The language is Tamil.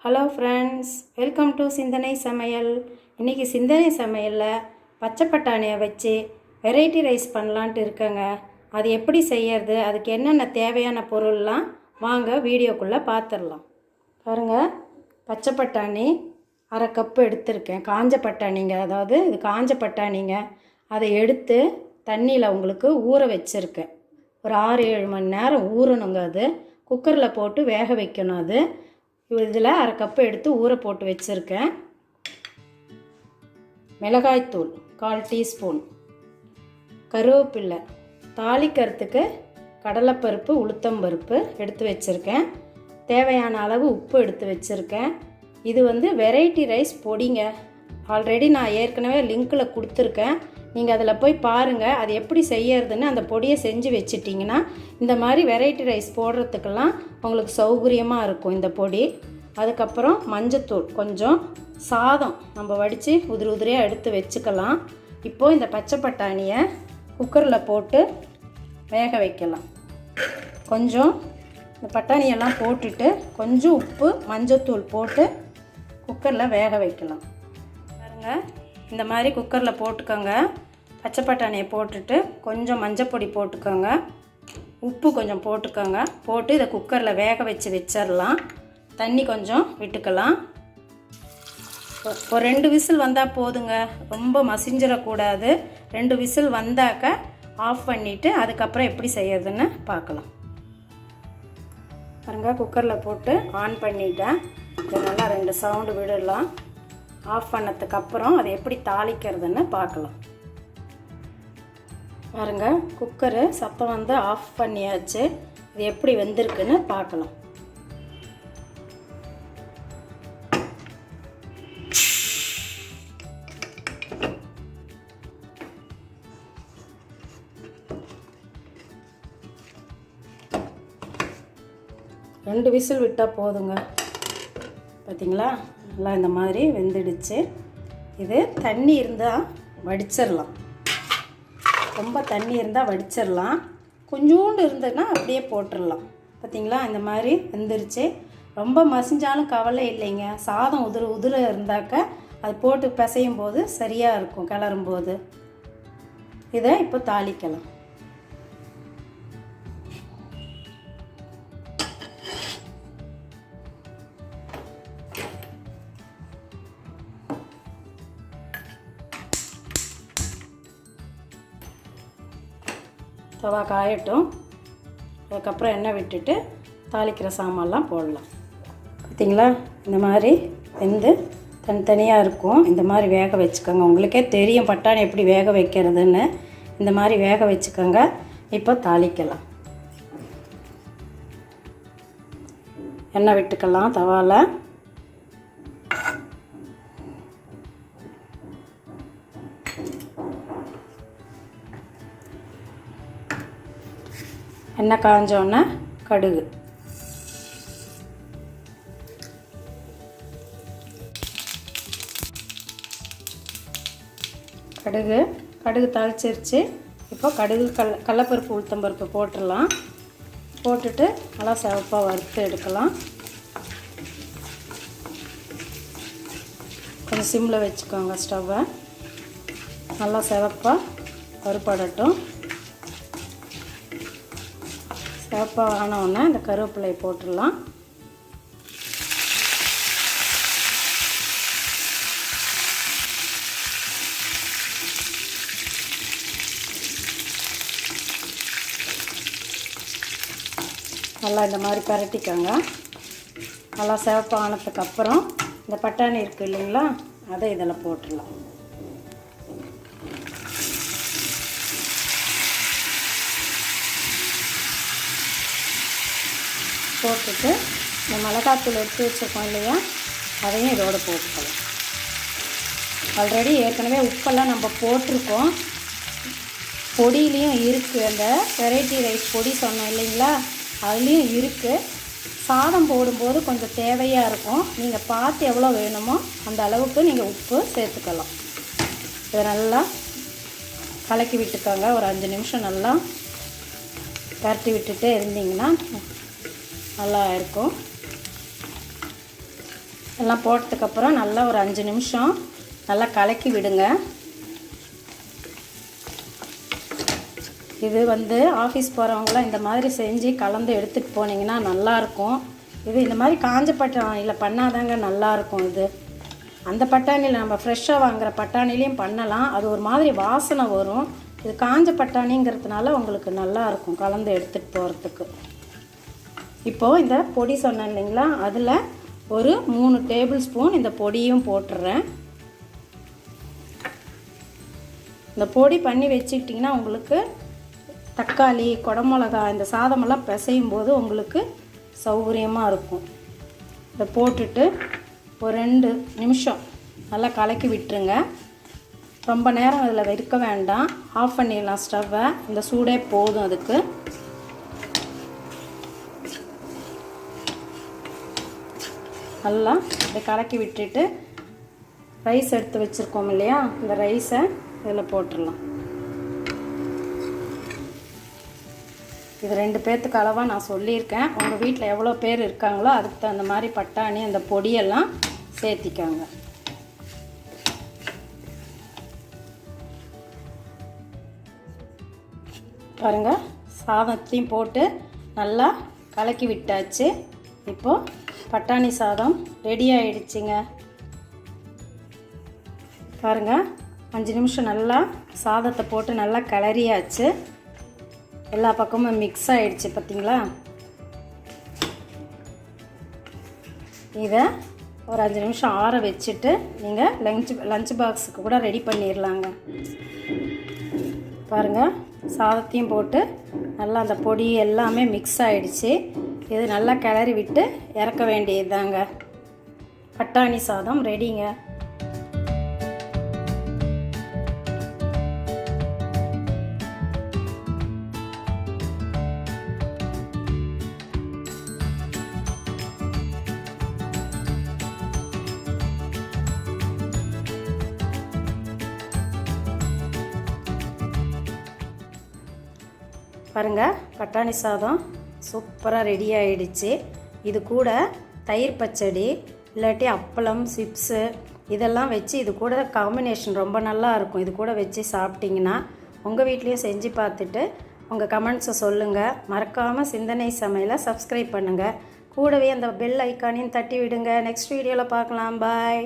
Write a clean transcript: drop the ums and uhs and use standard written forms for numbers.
ஹலோ ஃப்ரெண்ட்ஸ், வெல்கம் டு சிந்தனை சமையல். இன்றைக்கி சிந்தனை சமையலில் பச்சை பட்டாணியை வச்சு வெரைட்டி ரைஸ் பண்ணலான்ட்டு இருக்கேங்க. அது எப்படி செய்யறது, அதுக்கு என்னென்ன தேவையான பொருள்லாம் வாங்க வீடியோக்குள்ளே பார்த்துடலாம். பாருங்கள், பச்சை பட்டாணி அரை கப்பு எடுத்திருக்கேன். காஞ்ச பட்டாணிங்க, அதாவது இது காஞ்ச பட்டாணிங்க. அதை எடுத்து தண்ணியில் உங்களுக்கு ஊற வச்சுருக்கேன். ஒரு 6-7 மணி நேரம் ஊறணுங்க. அது குக்கரில் போட்டு வேக வைக்கணும். அது இதில் அரை கப்பு எடுத்து ஊற போட்டு வச்சுருக்கேன். மிளகாய்த்தூள் 1/4 டீஸ்பூன், கருவேப்பில்லை, தாளிக்கிறதுக்கு கடலைப்பருப்பு, உளுத்தம்பருப்பு எடுத்து வச்சுருக்கேன். தேவையான அளவு உப்பு எடுத்து வச்சுருக்கேன். இது வெரைட்டி ரைஸ் பொடிங்க. ஆல்ரெடி நான் ஏற்கனவே லிங்க்கில் கொடுத்துருக்கேன். நீங்கள் அதில் போய் பாருங்கள், அது எப்படி செய்யறதுன்னு. அந்த பொடியை செஞ்சு வச்சிட்டிங்கன்னா இந்த மாதிரி வெரைட்டி ரைஸ் போடுறதுக்கெல்லாம் உங்களுக்கு சௌகரியமாக இருக்கும் இந்த பொடி. அதுக்கப்புறம் மஞ்சத்தூள் கொஞ்சம், சாதம் நம்ம வடித்து உதிரியாக எடுத்து வச்சுக்கலாம். இப்போது இந்த பச்சை பட்டாணியை குக்கரில் போட்டு வேக வைக்கலாம். கொஞ்சம் இந்த பட்டாணியெல்லாம் போட்டுட்டு கொஞ்சம் உப்பு, மஞ்சத்தூள் போட்டு குக்கரில் வேக வைக்கலாம். பாருங்கள், இந்த மாதிரி குக்கரில் போட்டுக்கோங்க. பச்சை பட்டாணியை போட்டுட்டு கொஞ்சம் மஞ்சப்பொடி போட்டுக்கோங்க, உப்பு கொஞ்சம் போட்டுக்கோங்க. போட்டு இதை குக்கரில் வேக வச்சிடலாம். தண்ணி கொஞ்சம் விட்டுக்கலாம். ஒரு 2 விசில் வந்தால் போதுங்க, ரொம்ப மசிஞ்சிடக்கூடாது. 2 விசில் வந்தாக்க ஆஃப் பண்ணிவிட்டு அதுக்கப்புறம் எப்படி செய்யறதுன்னு பார்க்கலாம். பாருங்கள், குக்கரில் போட்டு ஆன் பண்ணிட்டேன். இது நல்லா 2 சவுண்டு விடலாம். ஆஃப் பண்ணதுக்கப்புறம் அதை எப்படி தாளிக்கிறதுன்னு பார்க்கலாம். பாருங்கள், குக்கரு சத்தம் ஆஃப் பண்ணியாச்சு. இது எப்படி வெந்திருக்குன்னு பார்க்கலாம். ரெண்டு விசில் விட்டால் போதுங்க. பார்த்திங்களா, நல்லா இந்த மாதிரி வெந்துடுச்சு. இது தண்ணி இருந்தால் வடிச்சிடலாம். ரொம்ப தண்ணி இருந்தால் வடிச்சிடலாம். கொஞ்சோண்டு இருந்ததுன்னா அப்படியே போட்டுடலாம். பார்த்திங்களா, இந்த மாதிரி வெந்துருச்சு. ரொம்ப மசிஞ்சாலும் கவலை இல்லைங்க. சாதம் உதிர இருந்தாக்க அது போட்டு பிசையும் போது சரியாக இருக்கும். கிளறும்போது இதை இப்போ தாளிக்கலாம். தவா காயட்டும். அதுக்கப்புறம் எண்ணெய் விட்டுட்டு தாளிக்கிற சாமான்லாம் போடலாம். பார்த்திங்களா, இந்த மாதிரி வெந்து தனித்தனியாக இருக்கும். இந்த மாதிரி வேக வச்சுக்கோங்க. உங்களுக்கே தெரியும் பட்டாணி எப்படி வேக வைக்கிறதுன்னு. இந்த மாதிரி வேக வச்சுக்கோங்க. இப்போ தாளிக்கலாம். எண்ணெய் விட்டுக்கலாம் தவாவில். எண்ணெய் காஞ்சோன்னே கடுகு, கடுகு தாளிச்சிருச்சு. இப்போ கடலைப்பருப்பு, உளுத்தம்பருப்பு போட்டுடலாம். போட்டுட்டு நல்லா சிவப்பாக வறுத்து எடுக்கலாம். கொஞ்சம் சிம்மில் வச்சுக்கோங்க ஸ்டவ்வை. நல்லா சிவப்பாக வறுபடட்டும். சிவப்பாக ஆனவுடனே இந்த கருவேப்பிலையை போட்டுடலாம். நல்லா இந்த மாதிரி பரட்டிக்கோங்க. நல்லா சிவப்பாக ஆனதுக்கப்புறம் இந்த பட்டாணி இருக்குது இல்லைங்களா, அதை இதில் போட்டுடலாம். போட்டுட்டு இந்த மிளகாத்தூள் எடுத்து வச்சுருக்கோம் இல்லையா, அதையும் இதோடு போட்டுக்கலாம். ஆல்ரெடி ஏற்கனவே உப்பெல்லாம் நம்ம போட்டிருக்கோம். பொடியிலையும் இருக்குது. அந்த வெரைட்டி ரைஸ் பொடி சொன்னோம் இல்லைங்களா, அதுலேயும் இருக்குது. சாதம் போடும்போது கொஞ்சம் தேவையாக இருக்கும். நீங்கள் பார்த்து எவ்வளோ வேணுமோ அந்த அளவுக்கு நீங்கள் உப்பு சேர்த்துக்கலாம். இதை நல்லா கலக்கி விட்டுக்கோங்க. ஒரு 5 நிமிஷம் நல்லா பரட்டி விட்டுட்டே இருந்தீங்கன்னா நல்லா இருக்கும். எல்லாம் போட்டதுக்கப்புறம் நல்லா ஒரு 5 நிமிஷம் நல்லா கலக்கி விடுங்க. இது ஆஃபீஸ் போகிறவங்களாம் இந்த மாதிரி செஞ்சு கலந்து எடுத்துகிட்டு போனீங்கன்னா நல்லாயிருக்கும். இது இந்த மாதிரி காஞ்ச பட்டாணியில் பண்ணாதாங்க நல்லாயிருக்கும். இது அந்த பட்டாணியில் நம்ம ஃப்ரெஷ்ஷாக வாங்குகிற பட்டாணிலையும் பண்ணலாம், அது ஒரு மாதிரி வாசனை வரும். இது காஞ்ச பட்டாணிங்கிறதுனால உங்களுக்கு நல்லாயிருக்கும் கலந்து எடுத்துகிட்டு போகிறதுக்கு. இப்போது இந்த பொடி சொன்னேன் இல்லைங்களா, அதில் ஒரு 3 டேபிள் ஸ்பூன் இந்த பொடியும் போட்டுடுறேன். இந்த பொடி பண்ணி வச்சுக்கிட்டிங்கன்னா உங்களுக்கு தக்காளி, குடமிளகா இந்த சாதமெல்லாம் பிசையும் போது உங்களுக்கு சௌகரியமாக இருக்கும். இதை போட்டுட்டு ஒரு 2 நிமிஷம் நல்லா கலக்கி விட்டுருங்க. ரொம்ப நேரம் அதில் வைக்க வேண்டாம், ஆஃப் பண்ணிடலாம் ஸ்டவ்வை. இந்த சூடே போதும் அதுக்கு. நல்லா இதை கலக்கி விட்டுட்டு ரைஸ் எடுத்து வச்சுருக்கோம் இல்லையா, இந்த ரைஸை இதில் போட்டுடலாம். இது 2 பேர்த்துக்கு அளவாக நான் சொல்லியிருக்கேன். உங்கள் வீட்டில் எவ்வளோ பேர் இருக்காங்களோ அதுக்கு தகுந்த மாதிரி பட்டாணி அந்த பொடியெல்லாம் சேர்த்திக்காங்க. பாருங்கள், சாதத்தையும் போட்டு நல்லா கலக்கி விட்டாச்சு. இப்போது பட்டாணி சாதம் ரெடி ஆகிடுச்சிங்க. பாருங்கள், 5 நிமிஷம் நல்லா சாதத்தை போட்டு நல்லா கிளறியாச்சு. எல்லா பக்கமும் மிக்ஸ் ஆகிடுச்சு பார்த்திங்களா. இதை ஒரு 5 நிமிஷம் ஆற வச்சுட்டு நீங்கள் லஞ்ச் பாக்ஸுக்கு கூட ரெடி பண்ணிடலாங்க. பாருங்கள், சாதத்தையும் போட்டு நல்லா அந்த பொடி எல்லாமே மிக்ஸ் ஆகிடுச்சு. இது நல்லா கிளறி விட்டு இறக்க வேண்டியது தாங்க. பட்டாணி சாதம் ரெடிங்க. பாருங்கள், பட்டாணி சாதம் சூப்பராக ரெடி ஆகிடுச்சு. இது கூட தயிர் பச்சடி இல்லாட்டி அப்பளம், சிப்ஸு இதெல்லாம் வச்சு இது கூட காம்பினேஷன் ரொம்ப நல்லா இருக்கும். இது கூட வச்சு சாப்பிட்டிங்கன்னா உங்கள் வீட்லேயும் செஞ்சு பார்த்துட்டு உங்கள் கமெண்ட்ஸை சொல்லுங்கள். மறக்காமல் சிந்தனை சமையலை சப்ஸ்கிரைப் பண்ணுங்கள். கூடவே அந்த பெல் ஐக்கானையும் தட்டி விடுங்க. நெக்ஸ்ட் வீடியோவில் பார்க்கலாம். பாய்.